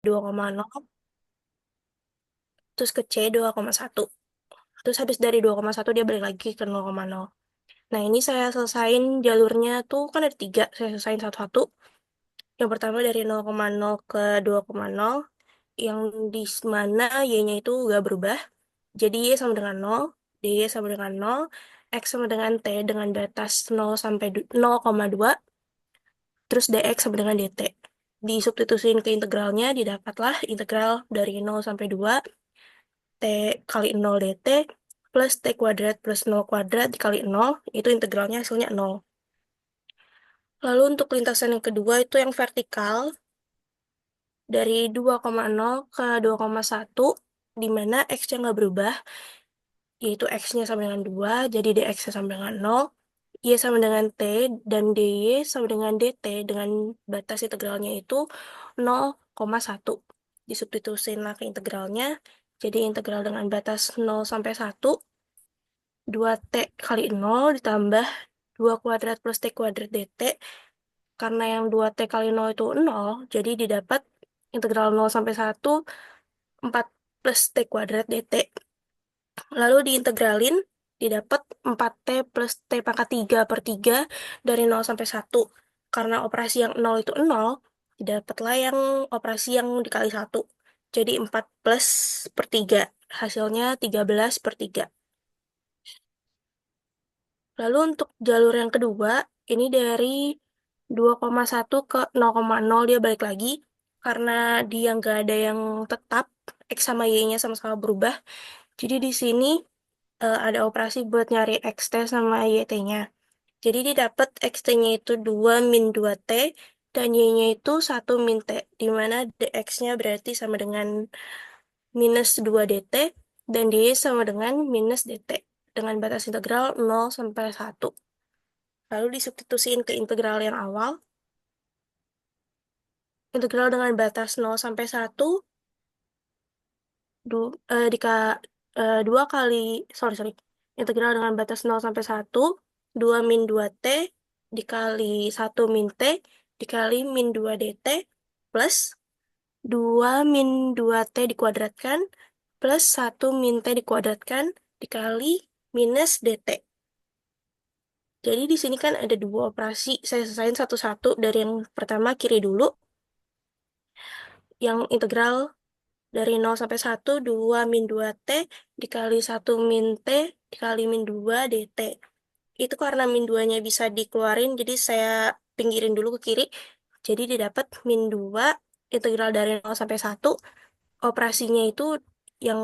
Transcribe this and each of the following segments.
2,0, terus ke C 2,1. Terus habis dari 2,1 dia balik lagi ke 0,0. Nah, ini saya selesain jalurnya tuh kan ada tiga. Saya selesain satu-satu. Yang pertama dari 0,0 ke 2,0. Yang di mana Y-nya itu gak berubah. Jadi Y sama dengan 0. DY sama dengan 0. X sama dengan T dengan batas 0 sampai 0,2. Terus DX sama dengan DT. Disubstitusiin ke integralnya, didapatlah integral dari 0 sampai 2. T kali 0 dt plus T kuadrat plus 0 kuadrat dikali 0, itu integralnya hasilnya 0. Lalu untuk lintasan yang kedua itu yang vertikal, dari 2,0 ke 2,1, di mana X-nya nggak berubah, yaitu X-nya sama dengan 2, jadi dx-nya sama dengan 0, Y sama dengan T, dan dy sama dengan dt, dengan batas integralnya itu 0,1. Disubstitusiin lah ke integralnya, jadi integral dengan batas 0 sampai 1, 2T kali 0 ditambah 2 kuadrat plus T kuadrat dt. Karena yang 2T kali 0 itu 0, jadi didapat integral 0 sampai 1, 4 plus T kuadrat dt. Lalu diintegralin, didapat 4T plus T pangkat 3 per 3 dari 0 sampai 1. Karena operasi yang 0 itu 0, didapatlah yang operasi yang dikali 1. Jadi 4 plus per 3. Hasilnya 13 per 3. Lalu untuk jalur yang kedua, ini dari 2,1 ke 0,0 dia balik lagi. Karena dia nggak ada yang tetap, X sama Y-nya sama-sama berubah. Jadi di sini ada operasi buat nyari XT sama YT-nya. Jadi dia dapat XT-nya itu 2 min 2T, dan Y-nya itu 1 min T. Di mana dx-nya berarti sama dengan minus 2 dt, dan dy sama dengan minus dt. Dengan batas integral 0 sampai 1. Lalu disubstitusiin ke integral yang awal. Integral dengan batas 0 sampai 1, 2 kali, sorry. Integral dengan batas 0 sampai 1, 2 min 2T dikali 1 min T dikali min 2 dt plus 2 min 2T dikuadratkan plus 1 min T dikuadratkan dikali minus dt. Jadi di sini kan ada dua operasi. Saya selesaiin satu-satu dari yang pertama kiri dulu. Yang integral dari 0 sampai 1, 2 min 2T dikali 1 min T dikali min 2 dt. Itu karena min 2-nya bisa dikeluarin, jadi saya pinggirin dulu ke kiri. Jadi didapat min 2 integral dari 0 sampai 1. Operasinya itu yang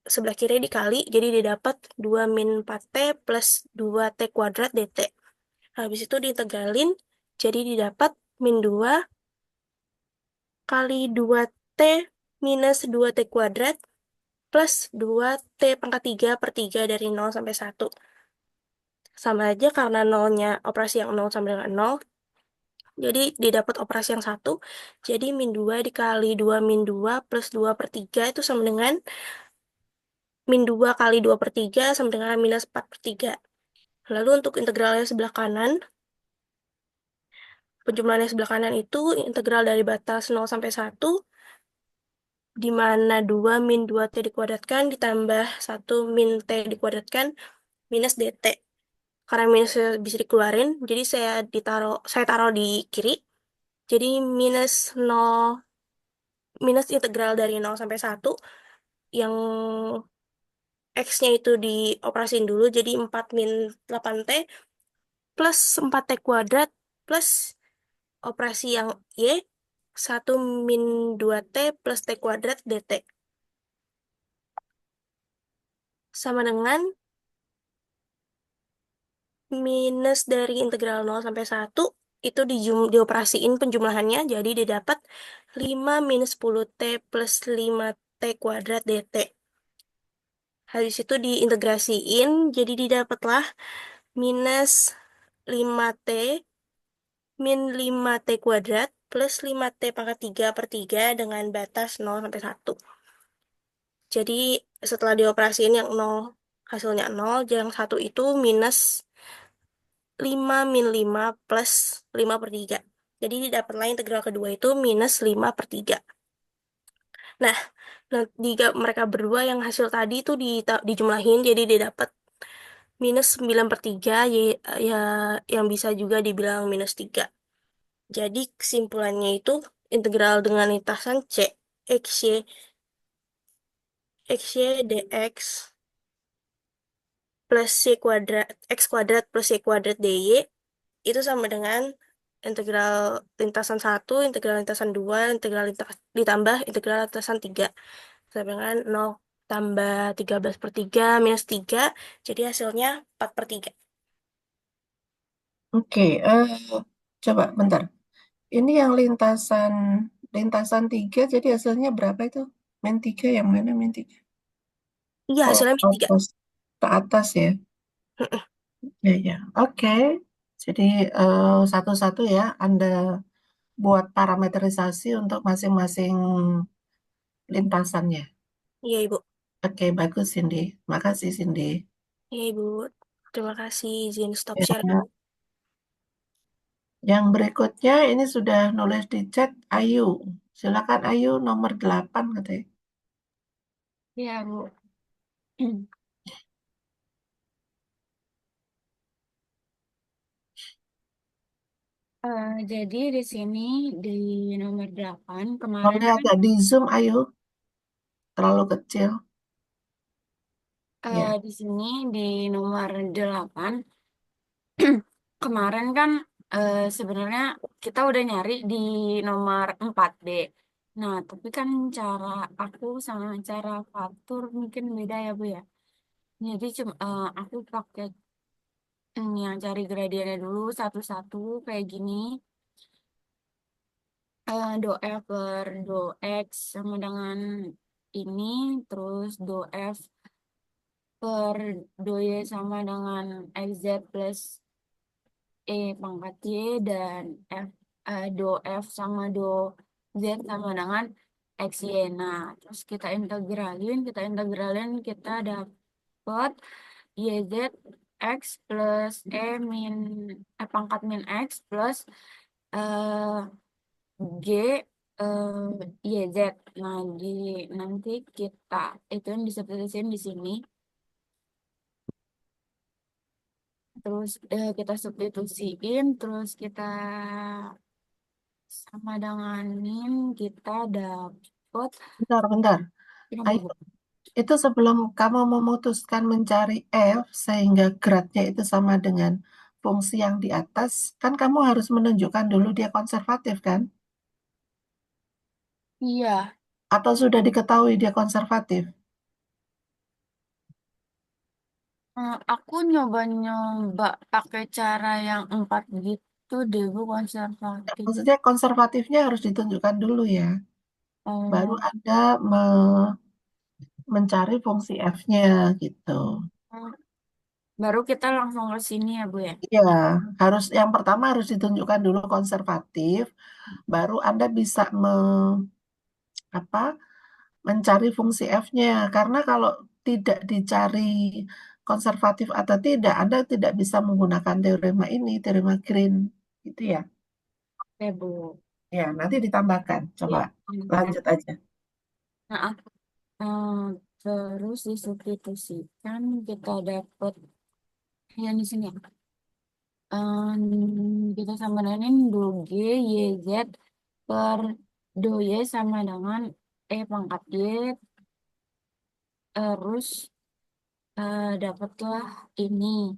sebelah kiri dikali, jadi didapat 2 min 4T plus 2T kuadrat dt. Habis itu diintegralin, jadi didapat min 2 kali 2T minus 2T kuadrat plus 2T pangkat 3 per 3 dari 0 sampai 1. Sama aja karena nolnya operasi yang 0 sama dengan 0. Jadi didapat operasi yang 1. Jadi min 2 dikali 2 min 2 plus 2 per 3 itu sama dengan min 2 kali 2 per 3 sama dengan minus 4 per 3. Lalu untuk integralnya sebelah kanan, penjumlahannya sebelah kanan itu integral dari batas 0 sampai 1, di mana 2 min 2T dikuadratkan ditambah 1 min T dikuadratkan minus dt. Karena minus bisa dikeluarin, jadi saya taruh di kiri. Jadi minus 0, minus integral dari 0 sampai 1, yang X-nya itu dioperasin dulu, jadi 4 min 8T plus 4T kuadrat plus operasi yang Y, 1 min 2T plus T kuadrat dt. Sama dengan minus dari integral 0 sampai 1, itu dioperasiin penjumlahannya, jadi didapat 5 minus 10T plus 5T kuadrat dt. Habis itu diintegrasiin, jadi didapatlah minus 5T min 5T kuadrat plus 5T pangkat 3 per 3 dengan batas 0 sampai 1. Jadi setelah dioperasiin yang 0 hasilnya 0, yang 1 itu minus 5 min 5 plus 5 per 3. Jadi didapatlah integral kedua itu minus 5 per 3. Nah, mereka berdua yang hasil tadi itu dijumlahin jadi dia dapat -9/3 ya, yang bisa juga dibilang -3. Jadi kesimpulannya itu integral dengan lintasan C XY dx plus Y kuadrat X kuadrat plus Y kuadrat DY itu sama dengan integral lintasan satu, integral lintasan 2, ditambah integral lintasan 3. Sama dengan 0 tambah 13/3 -3, jadi hasilnya 4/3. Oke, coba bentar. Ini yang lintasan lintasan 3, jadi hasilnya berapa itu? Min 3 yang mana min 3? Iya, Oh, hasilnya -3. atas, ke atas ya. Ya, ya. Oke. Jadi satu-satu ya, Anda buat parameterisasi untuk masing-masing lintasannya. Iya, Ibu. Oke, bagus Cindy. Makasih Cindy. Iya, Ibu. Terima kasih izin stop share. Ya. Yang berikutnya ini sudah nulis di chat Ayu. Silakan Ayu nomor 8 katanya. Ya, Bu. Jadi di sini di nomor 8 kemarin Boleh kan agak di zoom Ayu, terlalu kecil. Ya, di sini di nomor 8 kemarin kan sebenarnya kita udah nyari di nomor 4D. Nah, tapi kan cara aku sama cara Fatur mungkin beda ya, Bu ya. Jadi cuma aku pakai yang cari gradiennya dulu satu-satu kayak gini. Do F per do X sama dengan ini, terus do F per do Y sama dengan XZ plus E pangkat Y, dan do F sama do Z sama dengan XY. Nah, terus kita dapat YZ X plus pangkat min X plus eh, G YZ. Nah, nanti kita itu yang disubstitusiin di sini. Terus kita substitusiin, terus kita sama denganin, kita dapat bentar. berapa, Ayu, Bu? itu sebelum kamu memutuskan mencari F sehingga geraknya itu sama dengan fungsi yang di atas, kan kamu harus menunjukkan dulu dia konservatif kan? Iya, Atau sudah diketahui dia konservatif? aku nyoba-nyoba pakai cara yang 4 gitu deh, Bu, konservatif. Maksudnya konservatifnya harus ditunjukkan dulu ya. Baru Oh, Anda mencari fungsi F-nya gitu. baru kita langsung ke sini ya, Bu ya. Iya, harus yang pertama harus ditunjukkan dulu konservatif, baru Anda bisa apa, mencari fungsi F-nya. Karena kalau tidak dicari konservatif atau tidak, Anda tidak bisa menggunakan teorema ini, teorema Green. Gitu ya. Oke, Bu. Ya, nanti ditambahkan. Coba Ya, kan. lanjut aja. Nah, terus disubstitusikan kita dapat yang di sini ya. Kita samain do G YZ per do Y sama dengan E pangkat Y, terus dapatlah ini.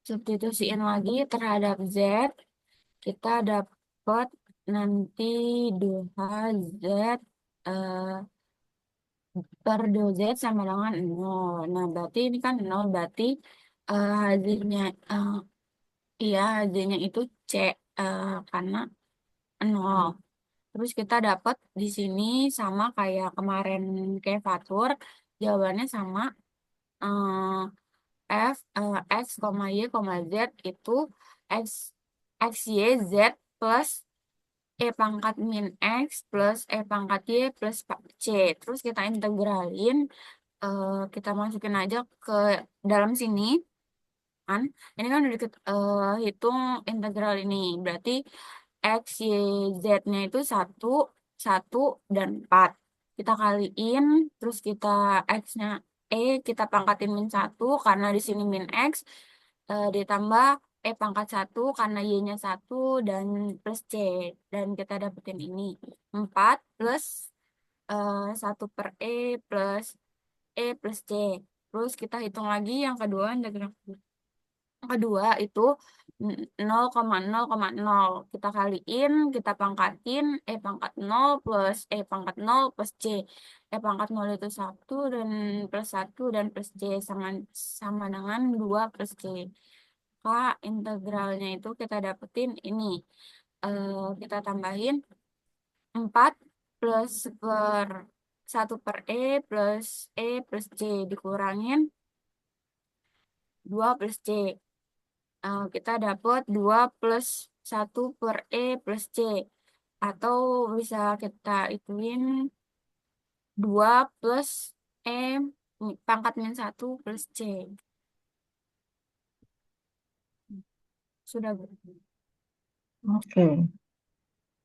Substitusiin lagi terhadap Z, kita dapat nanti do H Z eh, per do Z sama dengan 0. Nah, berarti ini kan 0, berarti hasilnya iya, hasilnya itu C karena 0. Terus kita dapat di sini sama kayak kemarin kayak Fatur, jawabannya sama X, Y, Z itu X, X, Y, Z plus E pangkat min X plus E pangkat Y plus C. Terus kita integralin, kita masukin aja ke dalam sini kan. Ini kan udah hitung integral ini. Berarti X, Y, Z-nya itu satu, 1, dan 4. kita kaliin, terus kita X-nya kita pangkatin min 1 karena di sini min X, ditambah pangkat 1 karena Y-nya 1 dan plus C. Dan kita dapetin ini. 4 plus 1 per plus C. Terus kita hitung lagi yang kedua, kedua itu 0,0,0 kita kaliin, kita pangkatin pangkat 0 plus pangkat 0 plus C. Pangkat 0 itu 1 dan plus 1 dan plus C sama sama dengan 2 plus C. Maka integralnya itu kita dapetin ini. Kita tambahin 4 plus per 1 per plus C dikurangin 2 plus C. Kita dapat 2 plus 1 per plus C. Atau bisa kita ituin 2 plus E pangkat min 1 plus C. Sudah, Bu. Oke.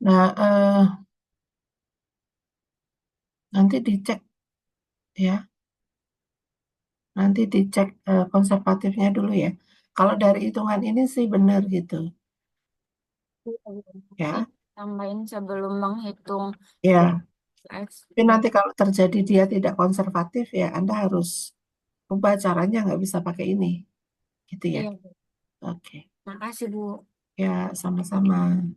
Nah, nanti dicek ya. Nanti dicek konservatifnya dulu ya. Kalau dari hitungan ini sih benar gitu Nanti ya. tambahin sebelum menghitung Ya, X. tapi nanti kalau terjadi dia tidak konservatif ya Anda harus ubah caranya, nggak bisa pakai ini gitu ya. Iya, Bu. Oke. Makasih, Bu. Ya, sama-sama.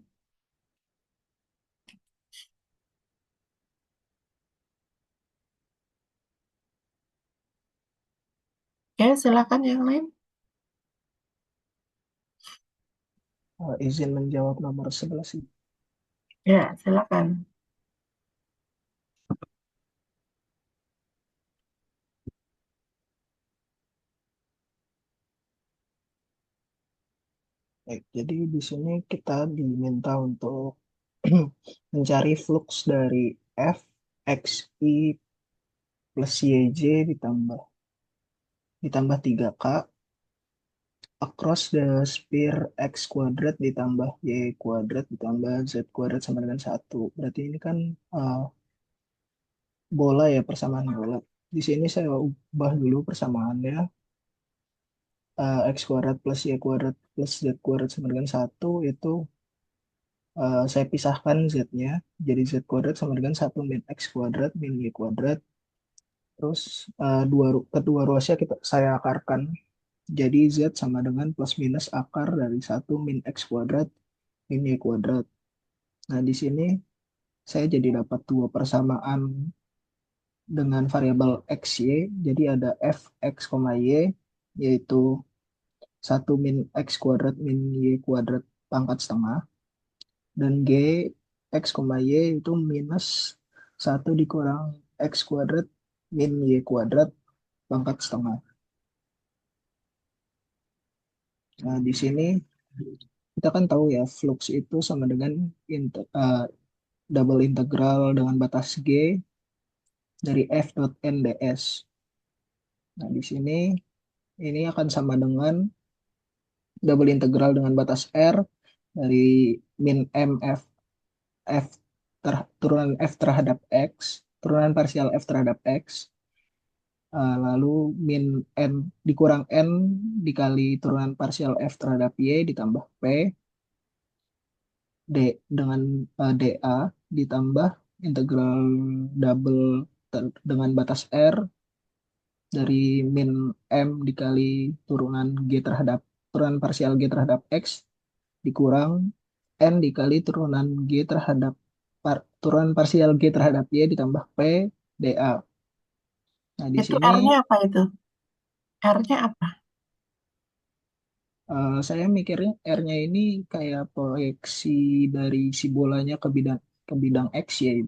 Ya, silakan yang lain. Izin menjawab nomor 11 ini. Ya, silakan. Baik, jadi di sini kita diminta untuk mencari flux dari F X I plus YJ ditambah 3K across the sphere X kuadrat ditambah Y kuadrat ditambah Z kuadrat sama dengan 1. Berarti ini kan bola ya, persamaan bola. Di sini saya ubah dulu persamaannya. X kuadrat plus Y kuadrat plus Z kuadrat sama dengan 1 itu saya pisahkan Z-nya. Jadi Z kuadrat sama dengan 1 min X kuadrat min Y kuadrat. Terus kedua ruasnya saya akarkan. Jadi Z sama dengan plus minus akar dari 1 min X kuadrat min Y kuadrat. Nah, di sini saya jadi dapat dua persamaan dengan variabel X, Y. Jadi ada F, X, Y, yaitu 1 min X kuadrat min Y kuadrat pangkat setengah. Dan G, X, Y itu minus 1 dikurang X kuadrat min Y kuadrat pangkat setengah. Nah, di sini kita kan tahu ya, flux itu sama dengan double integral dengan batas G dari F dot N ds. Nah, di sini ini akan sama dengan double integral dengan batas R dari min M F turunan F terhadap X, turunan parsial F terhadap X, lalu min N dikurang N dikali turunan parsial F terhadap Y ditambah P D dengan dA ditambah integral double dengan batas R dari min M dikali turunan parsial G terhadap X dikurang N dikali turunan parsial G terhadap Y ditambah P dA. Nah, di Itu sini R-nya apa itu? R-nya apa? saya mikirnya R-nya ini kayak proyeksi dari si bolanya ke bidang X ya.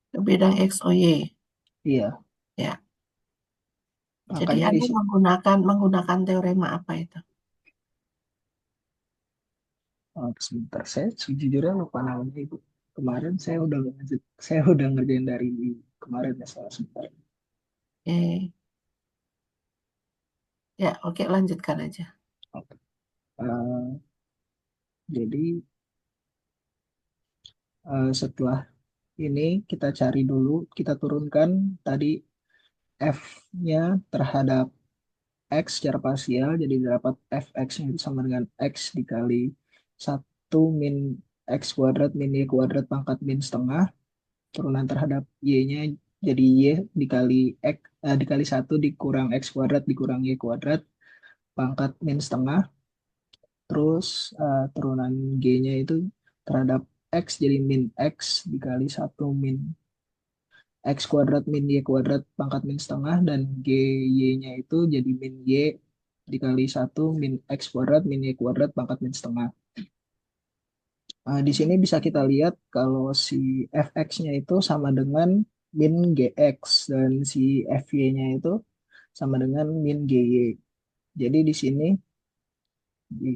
Ke bidang X, O, Y. Iya, Ya. Jadi makanya di Anda sini menggunakan teorema apa itu? sebentar, saya sejujurnya lupa namanya Ibu. Kemarin saya udah ngerjain dari kemarin ya, salah sebentar. Oke. Ya, oke, lanjutkan aja. Oke. Jadi setelah ini kita cari dulu, kita turunkan tadi f-nya terhadap x secara parsial, jadi dapat fx-nya itu sama dengan x dikali 1 min x kuadrat min y kuadrat pangkat min setengah, turunan terhadap y-nya jadi y dikali x dikali 1 dikurang x kuadrat dikurang y kuadrat pangkat min setengah, terus turunan g-nya itu terhadap x jadi min x dikali 1 min x kuadrat min y kuadrat pangkat min setengah, dan y-nya itu jadi min y dikali 1 min x kuadrat min y kuadrat pangkat min setengah. Di sini bisa kita lihat kalau si fx-nya itu sama dengan min gx dan si fy-nya itu sama dengan min gy. Jadi di sini di,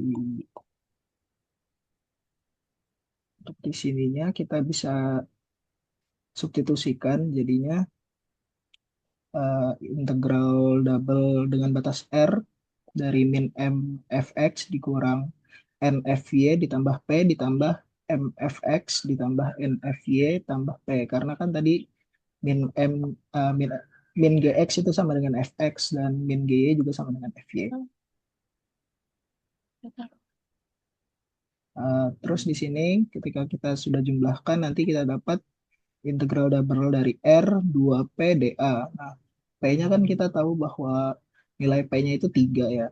untuk di sininya kita bisa substitusikan jadinya integral double dengan batas r dari min m fx dikurang n fy ditambah p ditambah m fx ditambah n fy tambah p, karena kan tadi min m min min gx itu sama dengan fx dan min gy juga sama dengan fy. Terus di sini ketika kita sudah jumlahkan nanti kita dapat integral double dari R 2P dA. Nah, P-nya kan kita tahu bahwa nilai P-nya itu 3 ya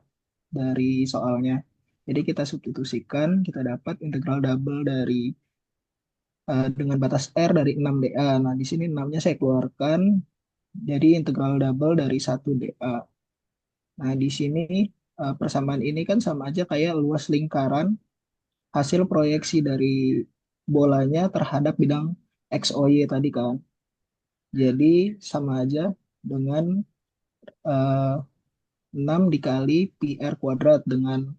dari soalnya. Jadi kita substitusikan, kita dapat integral double dari dengan batas R dari 6 dA. Nah, di sini 6-nya saya keluarkan, jadi integral double dari 1 dA. Nah, di sini persamaan ini kan sama aja kayak luas lingkaran hasil proyeksi dari bolanya terhadap bidang XOY tadi kan. Jadi sama aja dengan eh, 6 dikali pi r kuadrat, dengan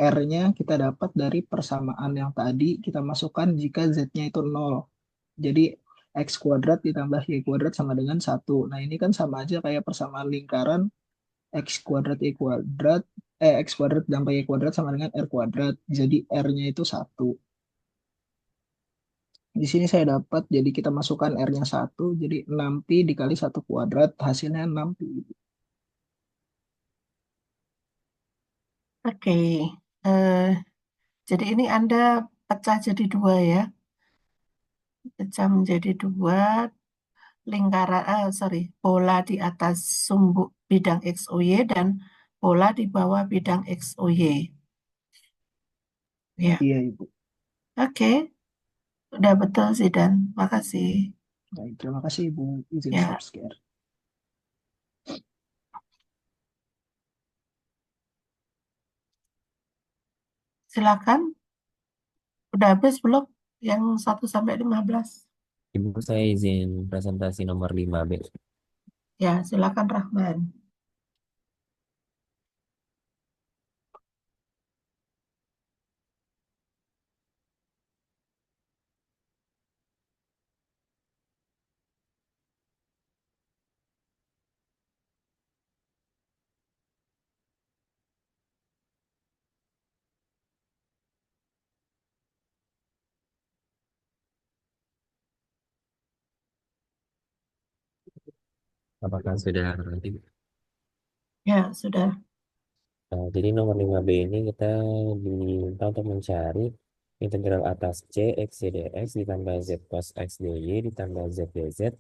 R-nya kita dapat dari persamaan yang tadi kita masukkan jika Z-nya itu 0. Jadi X kuadrat ditambah Y kuadrat sama dengan 1. Nah ini kan sama aja kayak persamaan lingkaran X kuadrat Y kuadrat, X kuadrat ditambah Y kuadrat sama dengan R kuadrat. Jadi R-nya itu 1. Di sini saya dapat, jadi kita masukkan R-nya 1, jadi 6pi dikali 1 kuadrat, hasilnya 6pi. Oke, eh, jadi ini Anda pecah jadi dua ya. Pecah menjadi dua, lingkaran, sorry, bola di atas sumbu bidang XOY dan bola di bawah bidang XOY. Ya, Iya, Ibu. oke, udah betul sih Dan. Makasih. Baik, terima kasih Ibu. Izin Ya, stop share. silakan. Udah habis belum? Yang 1 sampai 15. Ibu, saya izin presentasi nomor 5B. Ya, silakan Rahman. Apakah sudah nanti? Ya, sudah. Jadi nomor 5B ini kita diminta untuk mencari integral atas C X Y dx ditambah Z cos X dy ditambah Z dz,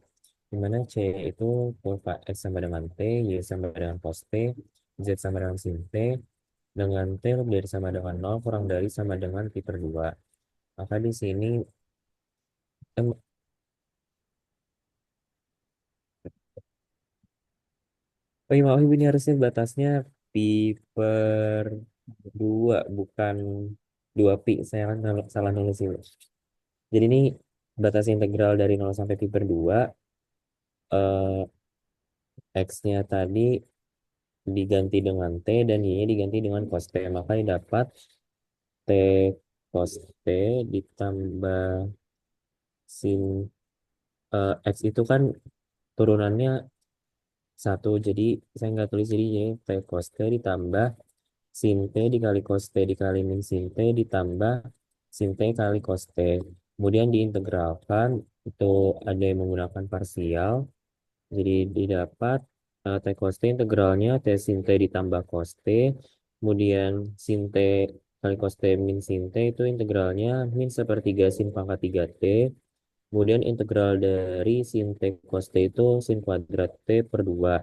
di mana C itu kurva X sama dengan T, Y sama dengan cos T, Z sama dengan sin T, dengan T lebih dari sama dengan 0 kurang dari sama dengan pi per 2. Maka di sini em, oh iya, maaf Ibu, ini harusnya batasnya pi per 2, bukan 2 pi. Saya kan salah nulis Ibu. Jadi ini batas integral dari 0 sampai pi per 2. eh, X-nya tadi diganti dengan T dan Y-nya diganti dengan cos T. Maka dapat T cos T ditambah sin X itu kan turunannya 1. Jadi saya nggak tulis, jadi Y T cos T ditambah sin T dikali cos T dikali min sin T ditambah sin T kali cos T. Kemudian diintegralkan itu ada yang menggunakan parsial. Jadi didapat T cos T integralnya T sin T ditambah cos T. Kemudian sin T kali cos T min sin T itu integralnya min sepertiga sin pangkat 3T. Kemudian integral dari sin T cos T itu sin kuadrat T per 2.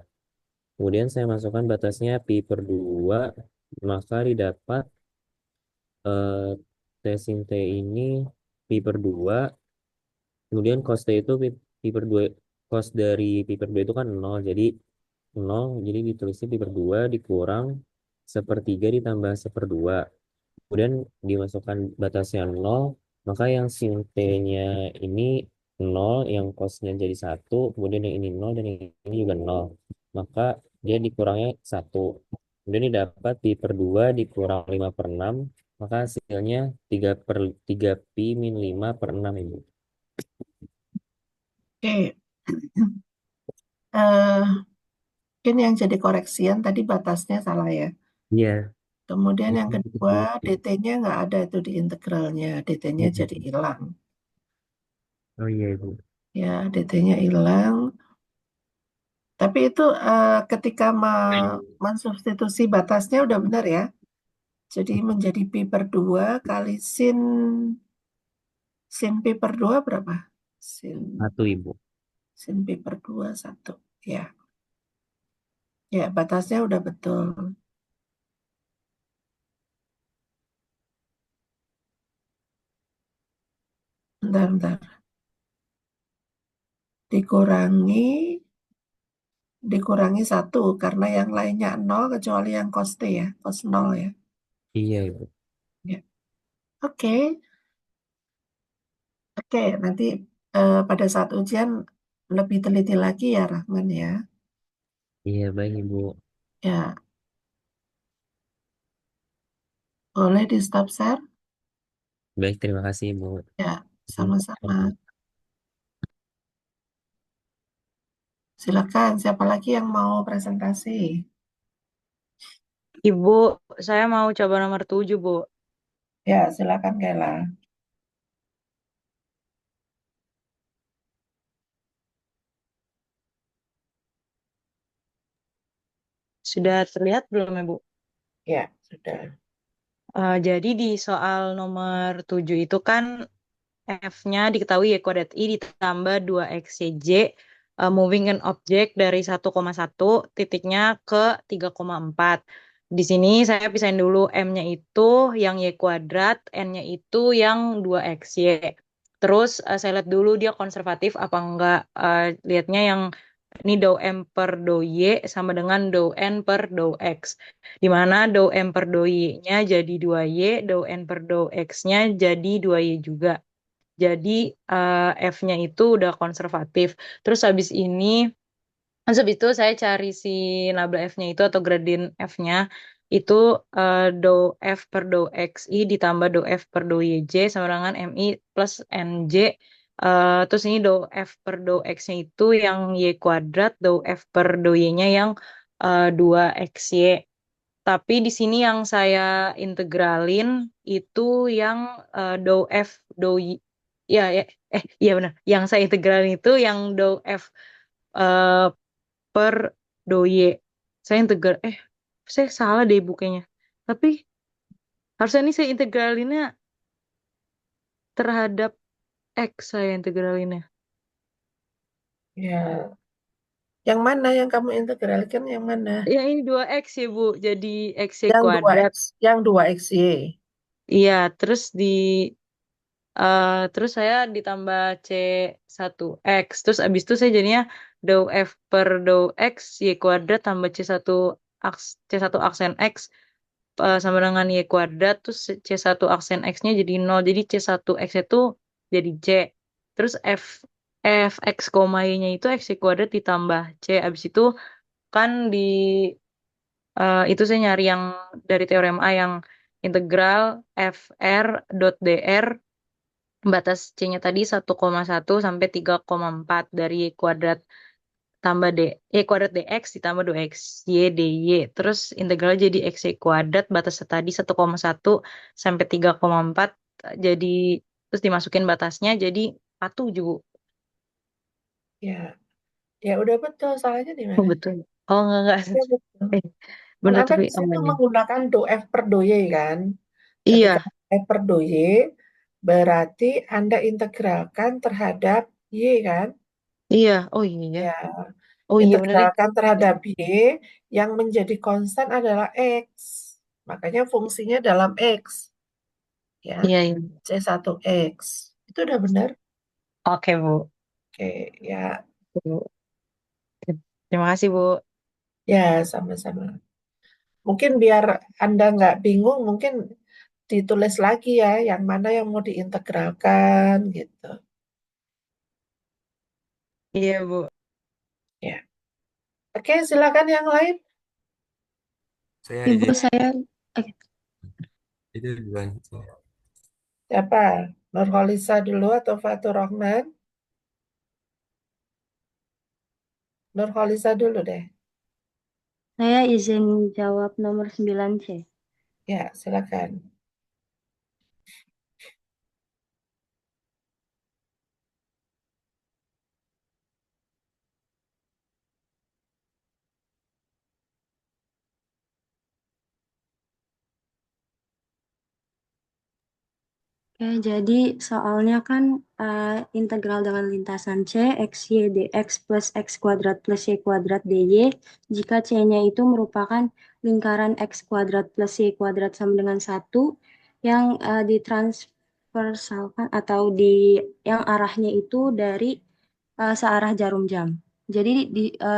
Kemudian saya masukkan batasnya pi per 2. Maka didapat eh, T sin T ini pi per 2. Kemudian cos T itu pi per 2, cos dari pi per 2 itu kan 0, jadi 0, jadi ditulisnya pi per 2 dikurang sepertiga ditambah seperdua. Kemudian dimasukkan batasnya 0, maka yang sin T-nya ini 0, yang cosnya jadi 1, kemudian yang ini 0, dan yang ini juga 0. Maka dia dikurangnya 1. Kemudian didapat pi per 2 dikurang 5 per 6, maka hasilnya 3 pi min 5 per 6 Ibu. Oke. Eh, Mungkin yang jadi koreksian tadi batasnya salah ya. Iya. Kemudian yang Itu kedua, betul. DT-nya nggak ada itu di integralnya. DT-nya jadi hilang. Oh iya Ibu. Ya, DT-nya hilang. Tapi itu ketika mensubstitusi batasnya udah benar ya. Jadi menjadi pi per 2 kali sin pi per 2 berapa? Sin, 1 Ibu. sin pi per 2, 1. Ya, ya batasnya udah betul. Bentar, bentar. Dikurangi, dikurangi 1 karena yang lainnya 0 kecuali yang cos T ya. Cos 0 ya. Iya Ibu. Ya. Oke, oke. Nanti pada saat ujian lebih teliti lagi ya Rahman ya. Iya baik Ibu. Ya, boleh di stop share? Baik, terima kasih Ibu. Ya, sama-sama. Silakan, siapa lagi yang mau presentasi? Ibu, saya mau coba nomor 7, Bu. Ya, silakan Kela. Sudah terlihat belum, Ibu? Ya, sudah. Jadi di soal nomor 7 itu kan F-nya diketahui Y kuadrat I ditambah 2XYJ, moving an object dari 1,1 titiknya ke 3,4. Di sini saya pisahin dulu M-nya itu yang Y kuadrat, N-nya itu yang 2XY. Terus saya lihat dulu dia konservatif apa enggak. Lihatnya yang ini dou M per dou Y sama dengan dou N per dou X. Di mana dou M per dou Y-nya jadi 2Y, dou N per dou X-nya jadi 2Y juga. Jadi F-nya itu udah konservatif. Terus habis itu saya cari si nabla F-nya itu atau gradien F-nya itu dou F per dou XI ditambah dou F per dou YJ sama dengan MI plus NJ. Terus ini dou F per dou X-nya itu yang Y kuadrat, dou F per dou Y-nya yang 2XY. Tapi di sini yang saya integralin itu yang dou F dou Y. Ya, ya, iya benar. Yang saya integralin itu yang dou F eh, per dou Y. Saya salah deh bukunya. Tapi harusnya ini saya integralinnya terhadap X saya integralinnya. Ya, yang mana yang kamu integralkan yang mana? Yang ini 2X ya, Bu. Jadi XY Yang kuadrat. 2X, yang 2XY. Iya, terus saya ditambah C1X. Terus abis itu saya jadinya dou F per dou X Y kuadrat tambah C1 aksen X sama dengan Y kuadrat. Terus C1 aksen X-nya jadi 0. Jadi C1X itu jadi C. Terus F X koma Y-nya itu X Y kuadrat ditambah C. Abis itu kan itu saya nyari yang dari teorem A yang integral FR dot DR batas C-nya tadi 1,1 sampai 3,4 dari Y kuadrat tambah Y kuadrat DX ditambah 2X Y DY. Terus integral jadi XY kuadrat batasnya tadi 1,1 sampai 3,4 jadi terus dimasukin batasnya jadi 47. Ya, ya udah betul. Salahnya di Oh mana? betul. Oh enggak. Ya betul. Eh, Kan bener Anda tapi di situ aman ya. menggunakan do F per do Y kan? Ketika Iya, F per do Y, berarti Anda integralkan terhadap Y kan? iya. Oh iya ya. Ya, Oh iya bener deh. integralkan terhadap Y yang menjadi konstan adalah X. Makanya fungsinya dalam X. Ya, Iya, iya. C1X. Itu udah benar? Oke, Bu. Oke, ya, Bu. Terima kasih, Bu. ya sama-sama. Mungkin biar Anda nggak bingung, mungkin ditulis lagi ya, yang mana yang mau diintegralkan gitu. Iya, Bu. Ya, oke, silakan yang lain. Saya Ibu izin saya itu duluan. Siapa? Nurholisa dulu atau Fatur Rahman? Nurholisa dulu deh. saya izin jawab nomor 9C. Ya, silakan. Oke, jadi soalnya kan integral dengan lintasan C, X, Y, dx plus X kuadrat plus Y kuadrat dy, jika C-nya itu merupakan lingkaran X kuadrat plus Y kuadrat sama dengan 1 yang ditransversalkan atau yang arahnya itu dari searah jarum jam. Jadi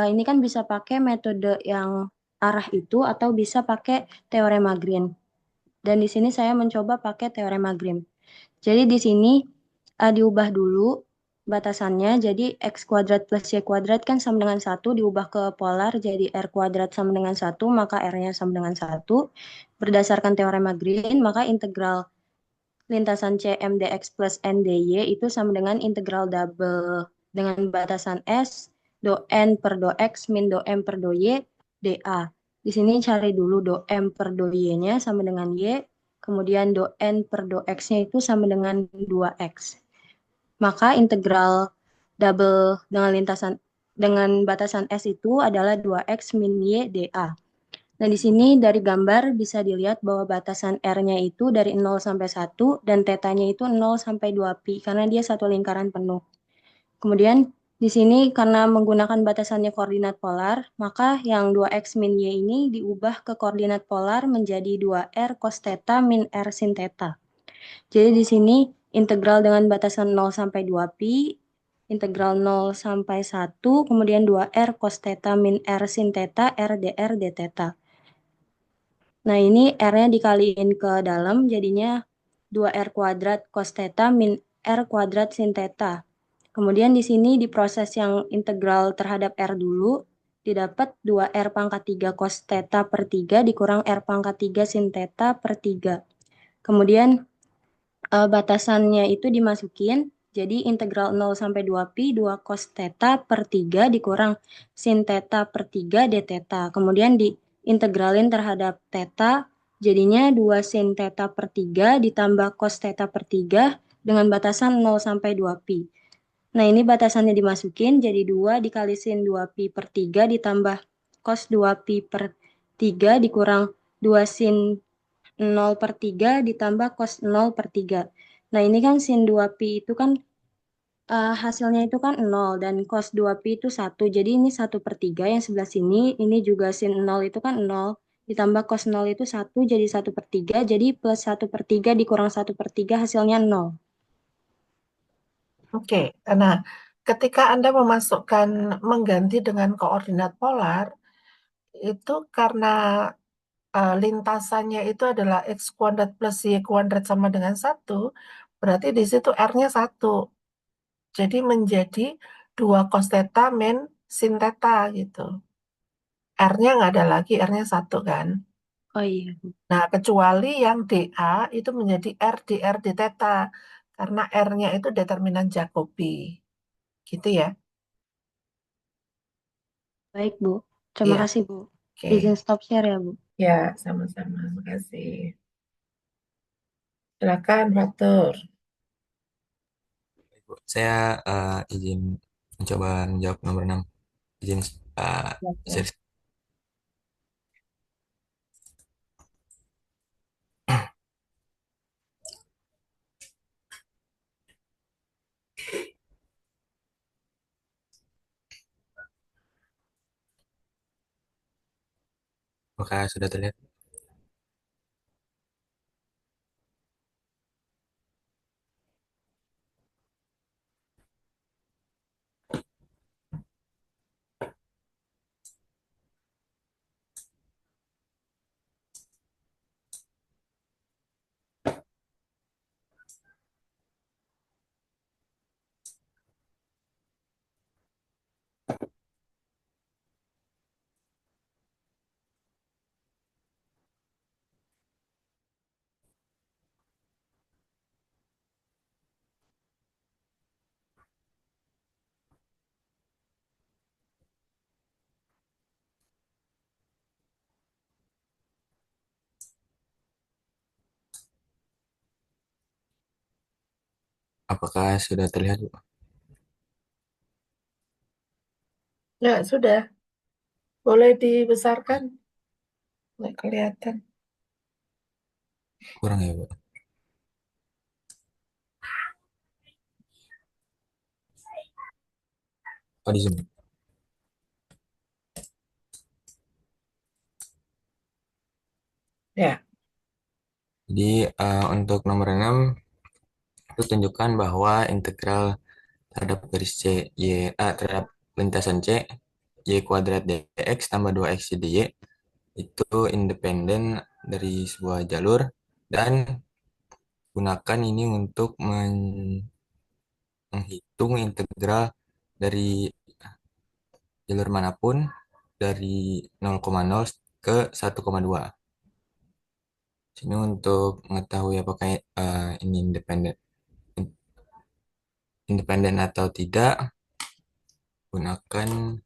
ini kan bisa pakai metode yang arah itu atau bisa pakai teorema Green. Dan di sini saya mencoba pakai teorema Green. Jadi di sini diubah dulu batasannya. Jadi X kuadrat plus Y kuadrat kan sama dengan 1. Diubah ke polar jadi R kuadrat sama dengan 1. Maka R-nya sama dengan 1. Berdasarkan teorema Green, maka integral lintasan CM dx plus N dy itu sama dengan integral double dengan batasan S do N per do X min do M per do Y dA. Di sini cari dulu do M per do Y-nya sama dengan Y, kemudian do N per do X-nya itu sama dengan 2X. Maka integral double dengan batasan S itu adalah 2X min Y dA. Nah, di sini dari gambar bisa dilihat bahwa batasan R-nya itu dari 0 sampai 1 dan tetanya itu 0 sampai 2pi karena dia satu lingkaran penuh. Kemudian di sini karena menggunakan batasannya koordinat polar, maka yang 2x min y ini diubah ke koordinat polar menjadi 2r cos theta min r sin theta. Jadi di sini integral dengan batasan 0 sampai 2pi, integral 0 sampai 1, kemudian 2r cos theta min r sin theta, r dr d theta. Nah, ini R-nya dikaliin ke dalam, jadinya 2R kuadrat cos theta min R kuadrat sin theta. Kemudian di sini diproses yang integral terhadap R dulu, didapat 2R pangkat 3 cos theta per 3 dikurang R pangkat 3 sin theta per 3. Kemudian batasannya itu dimasukin, jadi integral 0 sampai 2pi 2 cos theta per 3 dikurang sin theta per 3 d theta. Kemudian diintegralin terhadap theta, jadinya 2 sin theta per 3 ditambah cos theta per 3 dengan batasan 0 sampai 2pi. Nah, ini batasannya dimasukin, jadi 2 dikali sin 2pi per 3 ditambah cos 2pi per 3 dikurang 2 sin 0 per 3 ditambah cos 0 per 3. Nah, ini kan sin 2pi itu kan hasilnya itu kan 0 dan cos 2pi itu 1. Jadi ini 1 per 3 yang sebelah sini. Ini juga sin 0 itu kan 0. Ditambah cos 0 itu 1 jadi 1 per 3. Jadi plus 1 per 3 dikurang 1 per 3 hasilnya 0. Oke, nah ketika Anda mengganti dengan koordinat polar, itu karena lintasannya itu adalah X kuadrat plus Y kuadrat sama dengan 1, berarti di situ R-nya 1. Jadi menjadi 2 cos theta min sin theta gitu. R-nya nggak ada lagi, R-nya 1 kan. Oh iya. Nah, kecuali yang dA itu menjadi R dr d theta. Karena R-nya itu determinan Jacobi. Gitu ya. Baik, Bu. Terima Iya, kasih, Bu. Izin oke. stop share ya, Bu. Ya, sama-sama. Makasih. Silakan, Fatur. Saya izin mencoba menjawab nomor 6 jenis Oke. series. Apakah sudah terlihat? Apakah sudah terlihat, Bu? Ya, sudah. Boleh dibesarkan? Nggak kelihatan. Kurang ya, Bu? Oh, di Zoom. Ya. Jadi untuk nomor 6 itu tunjukkan bahwa integral terhadap garis terhadap lintasan C y kuadrat dx tambah 2x dy itu independen dari sebuah jalur, dan gunakan ini untuk menghitung integral dari jalur manapun dari 0,0 ke 1,2. Sini untuk mengetahui apakah ini independen atau tidak, gunakan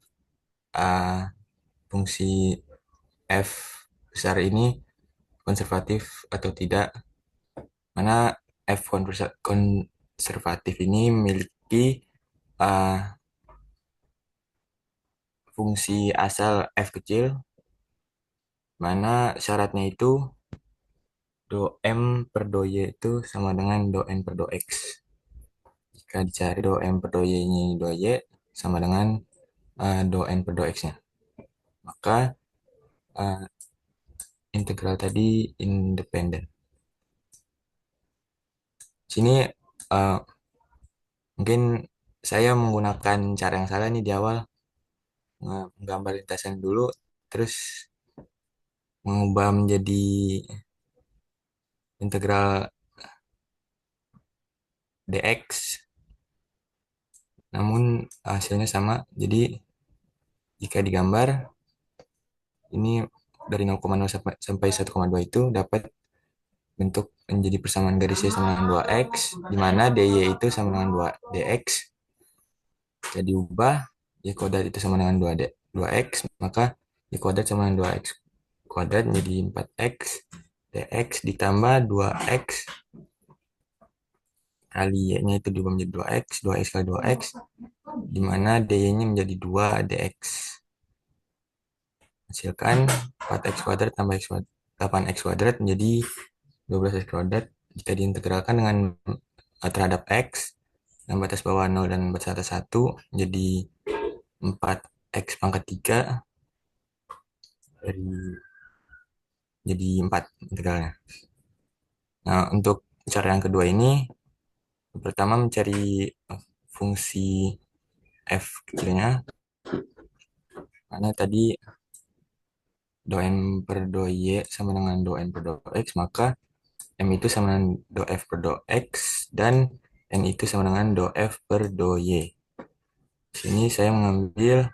uh, fungsi f besar ini konservatif atau tidak, mana f konservatif ini memiliki uh, fungsi asal f kecil, mana syaratnya itu do m per do y itu sama dengan do n per do x. Jika dicari do m per do y ini do y sama dengan do n per do x-nya, maka uh, integral tadi independen. Sini uh, mungkin saya menggunakan cara yang salah nih di awal, menggambar lintasan dulu, terus mengubah menjadi integral dx, namun hasilnya sama. Jadi jika digambar ini dari 0,0 sampai 1,2 itu dapat bentuk menjadi persamaan garisnya sama dengan 2x, di mana dy itu sama dengan 2 dx. Jadi ubah y kuadrat itu sama dengan 2x, maka y kuadrat sama dengan 2x kuadrat menjadi 4x dx ditambah 2x kali y-nya itu diubah menjadi 2x, 2x kali 2x, di mana dy-nya menjadi 2 dx. Hasilkan 4x kuadrat tambah x kuadrat, 8x kuadrat menjadi 12x kuadrat. Jika diintegralkan dengan terhadap x, dan batas bawah 0 dan batas atas 1, jadi 4x pangkat 3 dari jadi 4 integralnya. Nah, untuk cara yang kedua ini, pertama mencari fungsi f kecilnya, karena tadi do n per do y sama dengan do n per do x, maka m itu sama dengan do f per do x, dan n itu sama dengan do f per do y. Sini saya mengambil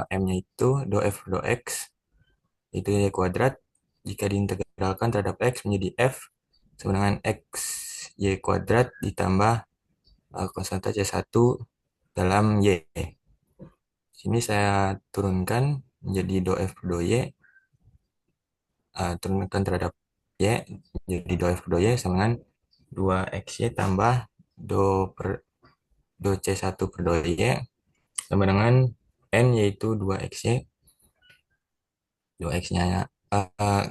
m-nya itu do f per do x, itu y kuadrat. Jika diintegralkan terhadap x menjadi f sama dengan x y kuadrat ditambah konstanta C1 dalam y. Sini saya turunkan menjadi do f per do y, turunkan terhadap y, jadi do f per do y sama dengan 2xy tambah do per do C1 per do Y sama dengan N yaitu 2XY. 2X-nya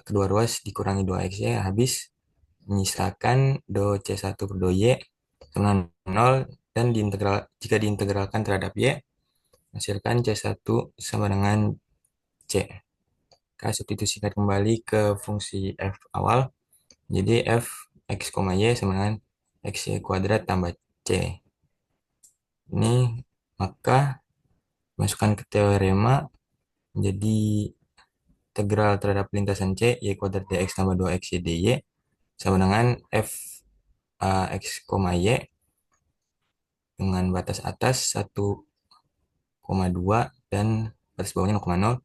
kedua ruas dikurangi 2XY habis menyisakan do C1 per do Y sama dengan 0 dan jika diintegralkan terhadap Y hasilkan C1 sama dengan C. Kita substitusikan kembali ke fungsi F awal. Jadi F X, Y sama dengan XY kuadrat tambah C. Ini maka masukkan ke teorema menjadi integral terhadap lintasan C Y kuadrat dx tambah 2XY dy sama dengan F X, Y dengan batas atas 1,2 dan batas bawahnya 0,0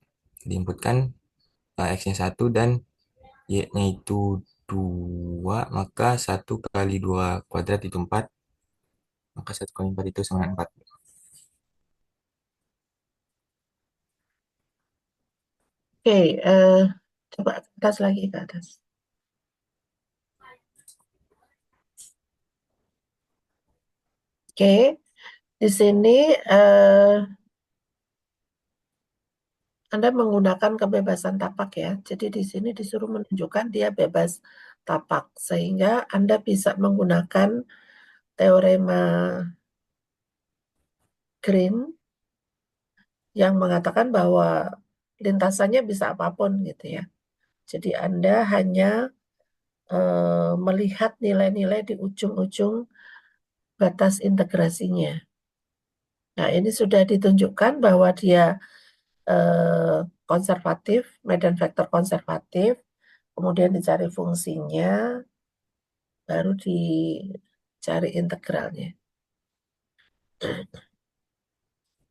diinputkan X-nya 1 dan Y-nya itu 2, maka 1 kali 2 kuadrat itu 4, maka 1 kali 4 itu sama dengan 4. Oke, coba ke atas lagi ke atas. Oke, di sini Anda menggunakan kebebasan tapak ya. Jadi di sini disuruh menunjukkan dia bebas tapak, sehingga Anda bisa menggunakan teorema Green yang mengatakan bahwa lintasannya bisa apapun gitu ya. Jadi Anda hanya melihat nilai-nilai di ujung-ujung batas integrasinya. Nah, ini sudah ditunjukkan bahwa dia konservatif, medan vektor konservatif, kemudian dicari fungsinya, baru dicari integralnya.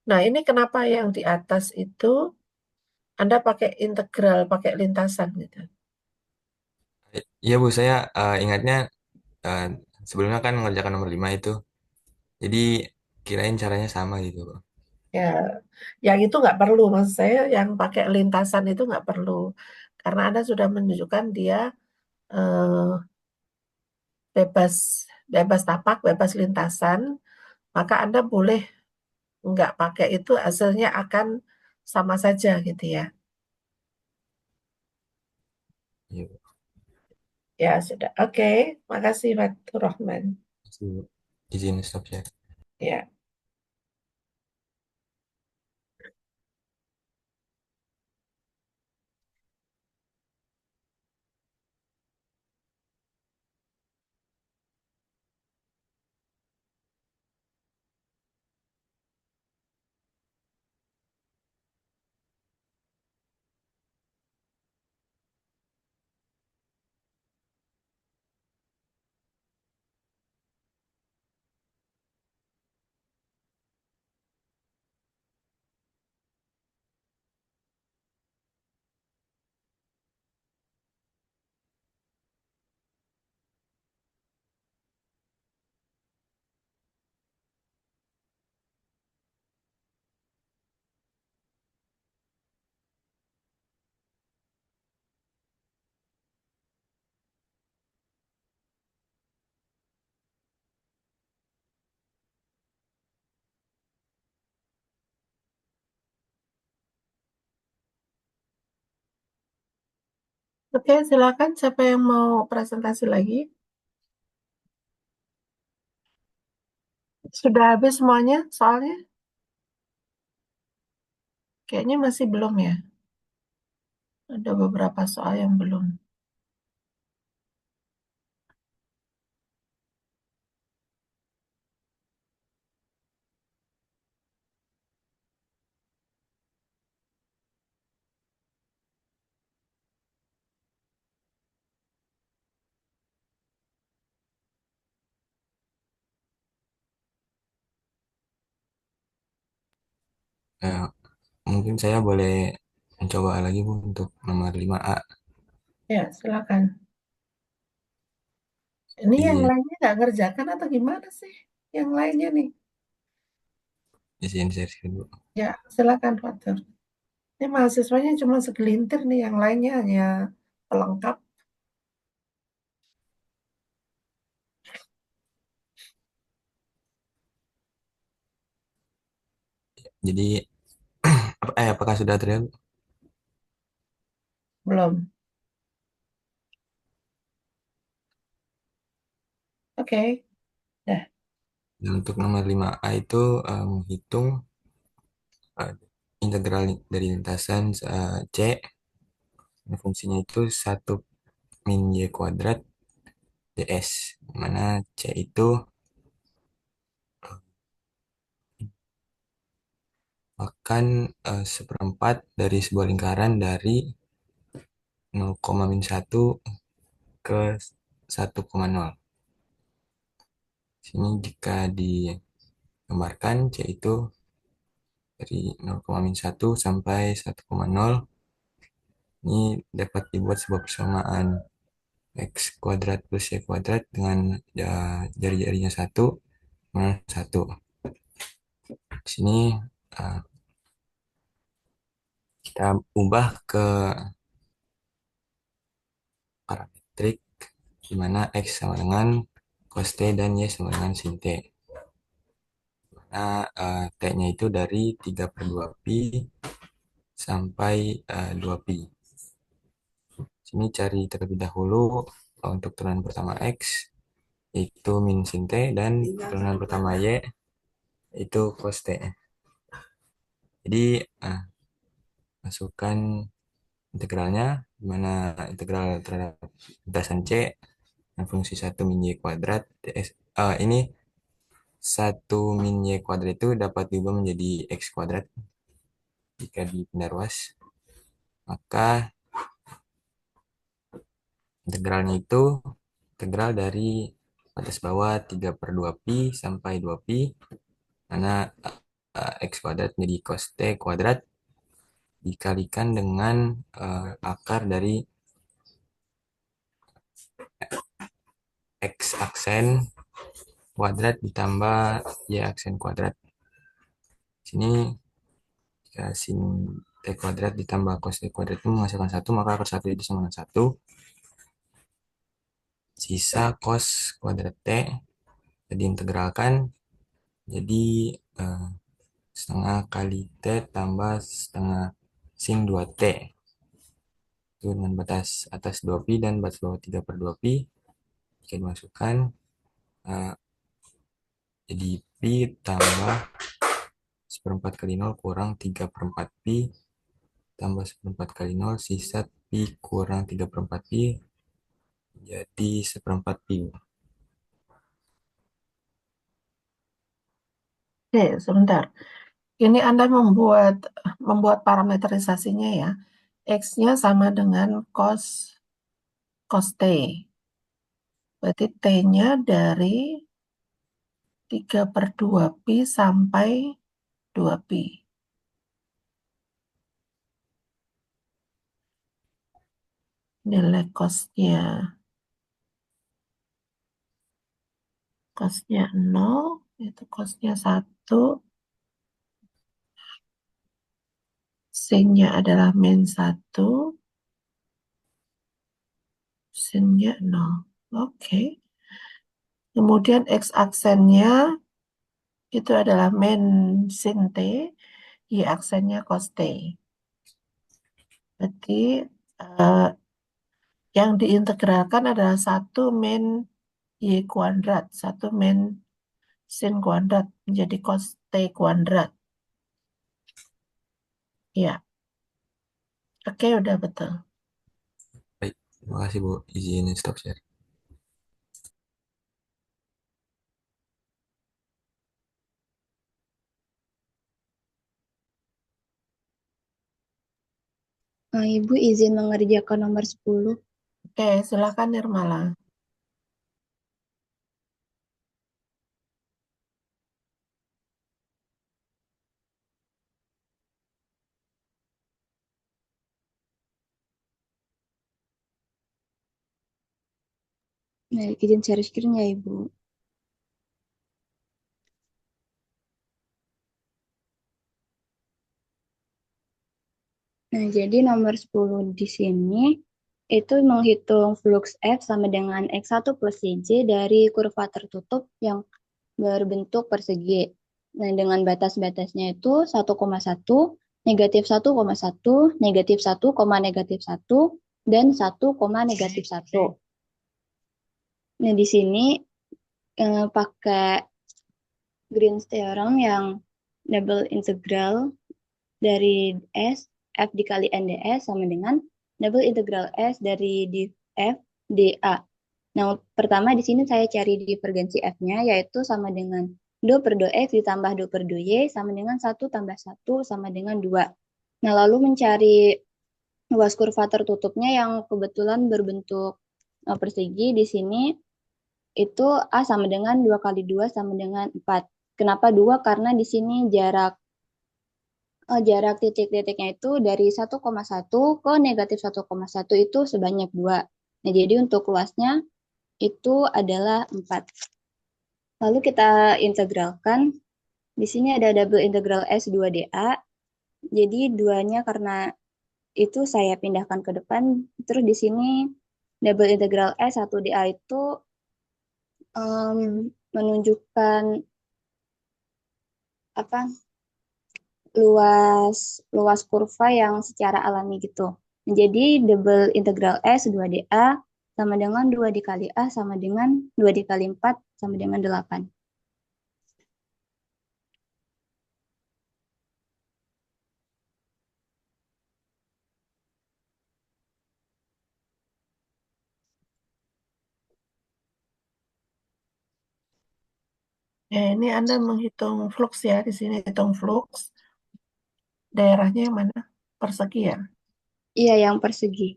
Nah, ini kenapa yang di atas itu Anda pakai integral, pakai lintasan gitu. Iya Bu, saya ingatnya uh, sebelumnya kan mengerjakan nomor 5 itu. Jadi kirain caranya sama gitu. Ya, yang itu nggak perlu, maksud saya yang pakai lintasan itu nggak perlu. Karena Anda sudah menunjukkan dia eh, bebas bebas tapak, bebas lintasan, maka Anda boleh nggak pakai itu hasilnya akan sama saja gitu ya. Iya, Bu. Ya sudah, oke. Makasih Fatur Rahman. Makasih, Bu. Izin stop share. Ya. Oke, silakan siapa yang mau presentasi lagi? Sudah habis semuanya soalnya? Kayaknya masih belum ya. Ada beberapa soal yang belum. Eh, Mungkin saya boleh mencoba lagi Bu untuk nomor 5A Ya, silakan. Ini yang di lainnya nggak ngerjakan atau gimana sih? Yang lainnya nih. izin share screen, Bu. Ya, silakan Fatur. Ini mahasiswanya cuma segelintir nih, yang lainnya hanya pelengkap. Jadi apakah sudah terlihat? Belum. Oke. Dah. Nah, untuk nomor 5A itu menghitung eh, integral dari lintasan C. Fungsinya itu 1 min y² ds, mana C itu akan seperempat dari sebuah lingkaran dari 0,-1 ke 1,0. Sini jika digambarkan C itu dari 0,-1 sampai 1,0, ini dapat dibuat sebuah persamaan x² plus y² dengan jari-jarinya 1, 1. Di sini uh, kita ubah ke parametrik di mana x sama dengan cos T dan y sama dengan sin T. Nah, T-nya itu dari 3/2pi sampai 2pi. Sini cari terlebih dahulu untuk turunan pertama x, yaitu min sin T, dan turunan pertama y, itu cos T. Jadi, masukkan integralnya, di mana integral terhadap lintasan C dan fungsi 1 min y². Ini 1 min y² itu dapat diubah menjadi x² jika dipindah ruas. Maka integralnya itu integral dari batas bawah 3/2pi sampai 2pi, mana x² menjadi cos T² dikalikan dengan akar dari x aksen kuadrat ditambah y aksen kuadrat. Sini jika sin T² ditambah cos T² itu menghasilkan 1, maka akar 1 itu sama dengan 1. Sisa cos kuadrat T diintegralkan jadi setengah kali T tambah setengah sin 2T. Itu dengan batas atas 2pi dan batas bawah 3/2pi. Jika dimasukkan jadi pi tambah 1/4 kali 0 kurang 3/4pi tambah 1/4 kali 0, sisa pi kurang 3/4pi, jadi 1/4pi. Oke, sebentar. Ini Anda membuat parameterisasinya ya. X-nya sama dengan cos T. Berarti T-nya dari 3/2pi sampai 2pi. Nilai cosnya 0, itu cosnya 1, sin-nya adalah min 1, sin-nya 0. Oke. Kemudian x aksennya itu adalah min sin T, y aksennya cos T. Berarti yang diintegralkan adalah 1 min y², 1 min sin kuadrat menjadi cos T². Ya, oke, udah betul. Baik, terima kasih Bu. Izin stop share. Ibu izin mengerjakan nomor 10. Oke, silakan Nirmala. Nah, izin share screen ya, Ibu. Nah, jadi nomor 10 di sini itu menghitung flux F sama dengan X1 plus YJ dari kurva tertutup yang berbentuk persegi. Nah, dengan batas-batasnya itu 1,1, negatif 1,1, negatif 1, negatif 1, dan 1, negatif 1. Nah, di sini pakai Green's theorem yang double integral dari S, F dikali NDS sama dengan double integral S dari df dA. Nah, pertama di sini saya cari divergensi F-nya, yaitu sama dengan do per do X ditambah do per do Y sama dengan 1 tambah 1 sama dengan 2. Nah, lalu mencari luas kurva tertutupnya yang kebetulan berbentuk persegi di sini itu A sama dengan 2 kali 2 sama dengan 4. Kenapa 2? Karena di sini jarak titik-titiknya itu dari 1,1 ke negatif 1,1 itu sebanyak 2. Nah, jadi untuk luasnya itu adalah 4. Lalu kita integralkan. Di sini ada double integral S2dA. Jadi duanya karena itu saya pindahkan ke depan. Terus di sini double integral S1dA itu menunjukkan apa luas luas kurva yang secara alami gitu. Jadi double integral S 2dA sama dengan 2 dikali A sama dengan 2 dikali 4 sama dengan 8. Ya, ini Anda menghitung flux ya, di sini hitung flux. Daerahnya yang mana? Persegi ya? Iya, yang persegi.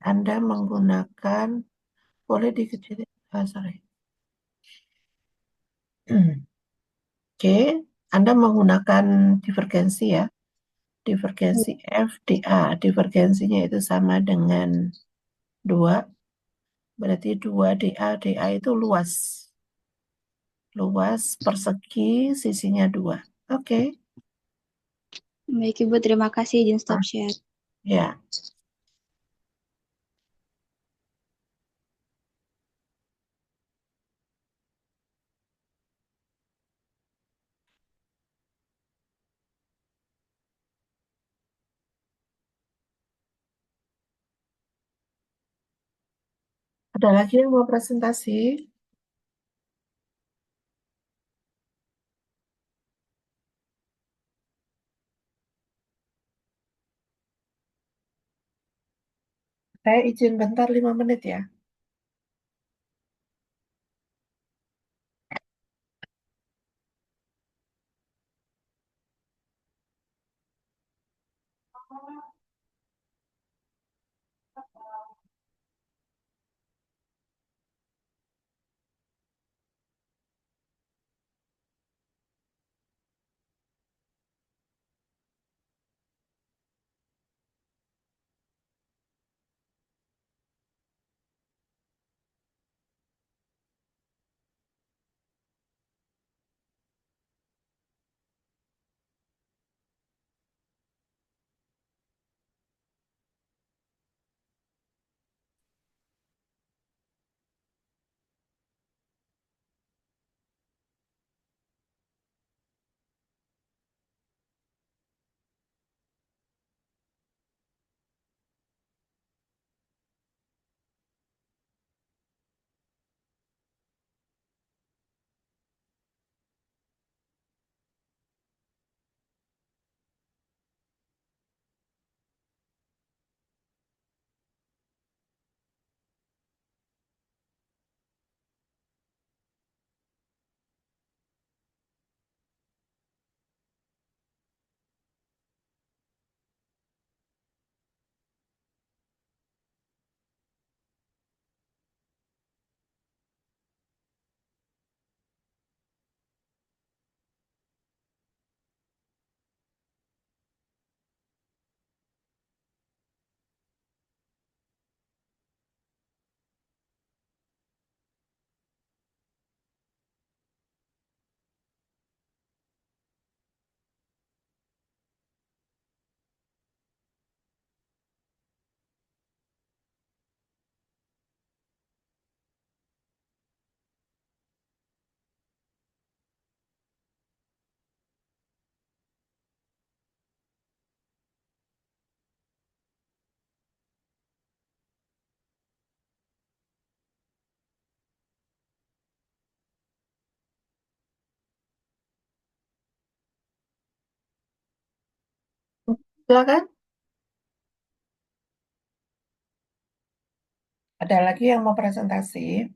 Anda menggunakan, boleh dikecilin, sorry. Oke, Anda menggunakan divergensi ya. Divergensi F dA. Divergensinya itu sama dengan 2. Berarti 2 dA. dA itu luas. Luas persegi sisinya 2. Oke. Baik, Ibu. Terima kasih. Izin stop share. Ya. Ada lagi yang mau presentasi? Saya izin bentar 5 menit ya. Silakan. Ada lagi yang mau presentasi?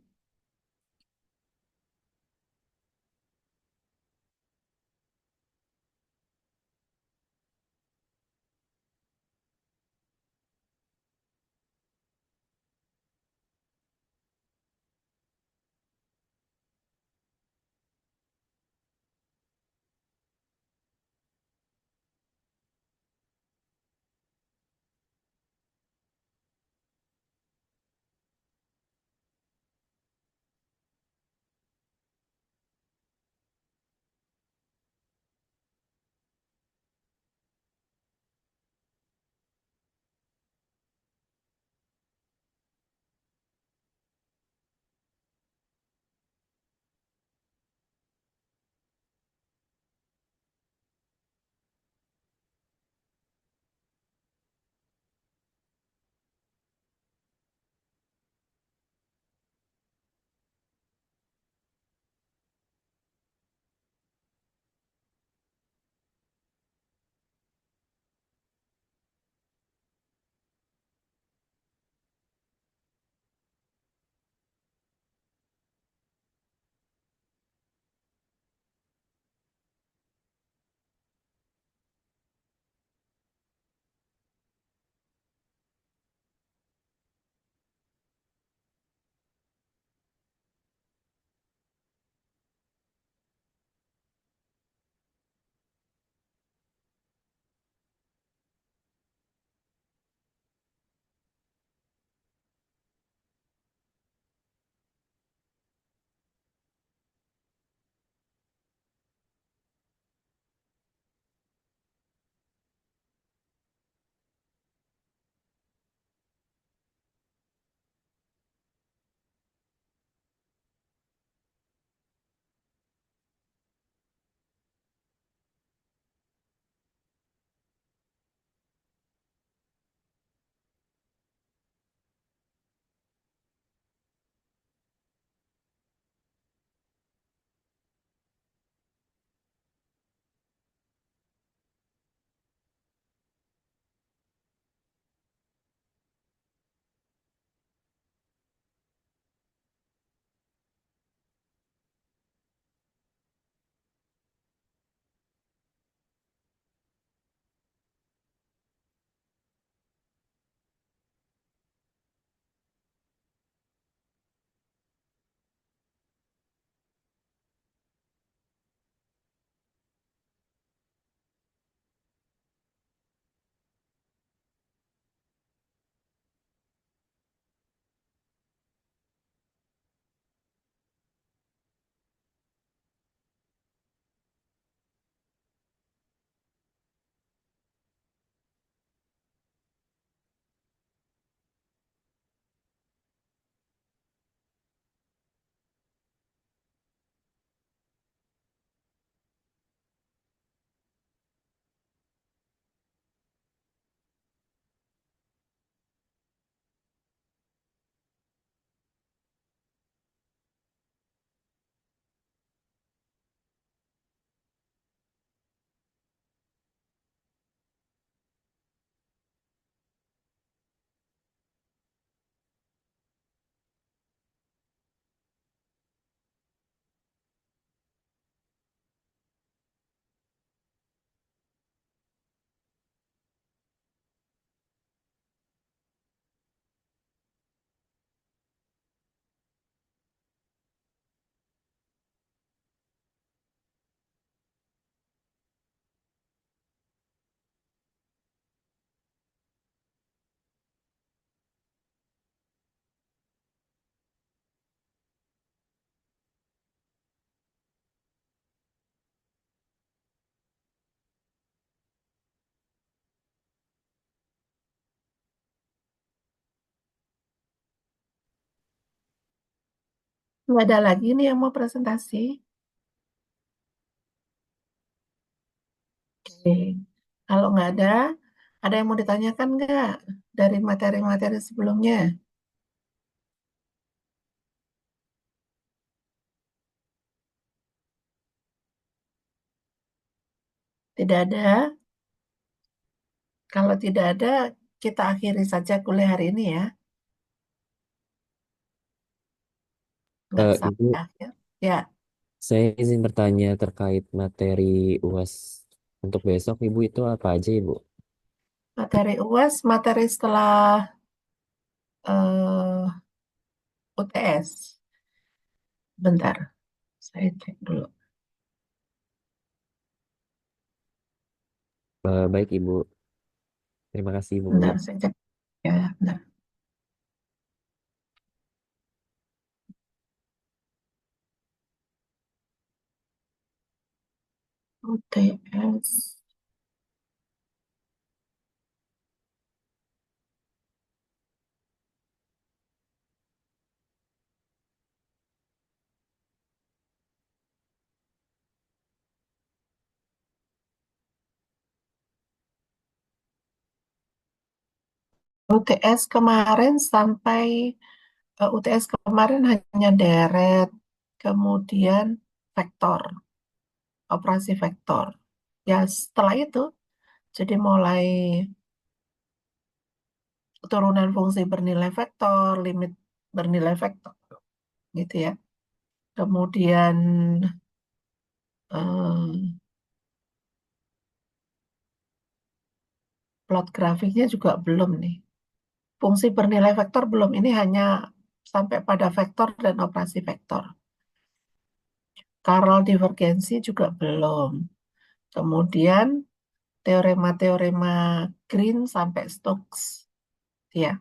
Nggak ada lagi nih yang mau presentasi. Oke. Kalau nggak ada yang mau ditanyakan nggak dari materi-materi sebelumnya? Tidak ada. Kalau tidak ada, kita akhiri saja kuliah hari ini ya. Nggak Ibu, sampai akhir. Ya, saya izin bertanya terkait materi UAS untuk besok. Ibu itu apa aja, Ibu? materi UAS, materi setelah UTS. Bentar, saya cek dulu. Baik, Ibu. Terima kasih, Ibu. Bentar, saya cek. Ya, bentar. UTS. UTS kemarin sampai UTS kemarin hanya deret, kemudian vektor, operasi vektor. Ya, setelah itu, jadi mulai turunan fungsi bernilai vektor, limit bernilai vektor, gitu ya. Kemudian eh, plot grafiknya juga belum nih. Fungsi bernilai vektor belum, ini hanya sampai pada vektor dan operasi vektor. Karel divergensi juga belum. Kemudian teorema-teorema Green sampai Stokes. Ya,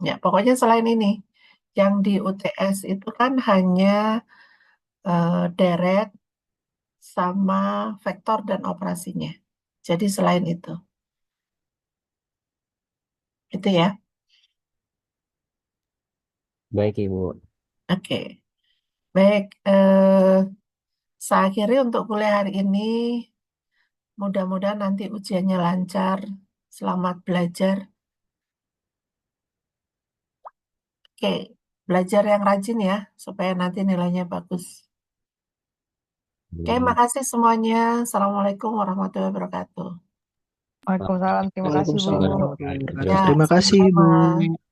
ya pokoknya selain ini, yang di UTS itu kan hanya deret sama vektor dan operasinya. Jadi selain itu ya. Baik, Ibu. Oke, baik. Saya akhiri untuk kuliah hari ini. Mudah-mudahan nanti ujiannya lancar. Selamat belajar. Oke, belajar yang rajin ya, supaya nanti nilainya bagus. Oke, makasih semuanya. Assalamualaikum warahmatullahi wabarakatuh. Waalaikumsalam. Terima kasih, Bu. Waalaikumsalam warahmatullahi wabarakatuh. Ya, Terima kasih, sama-sama. Bu.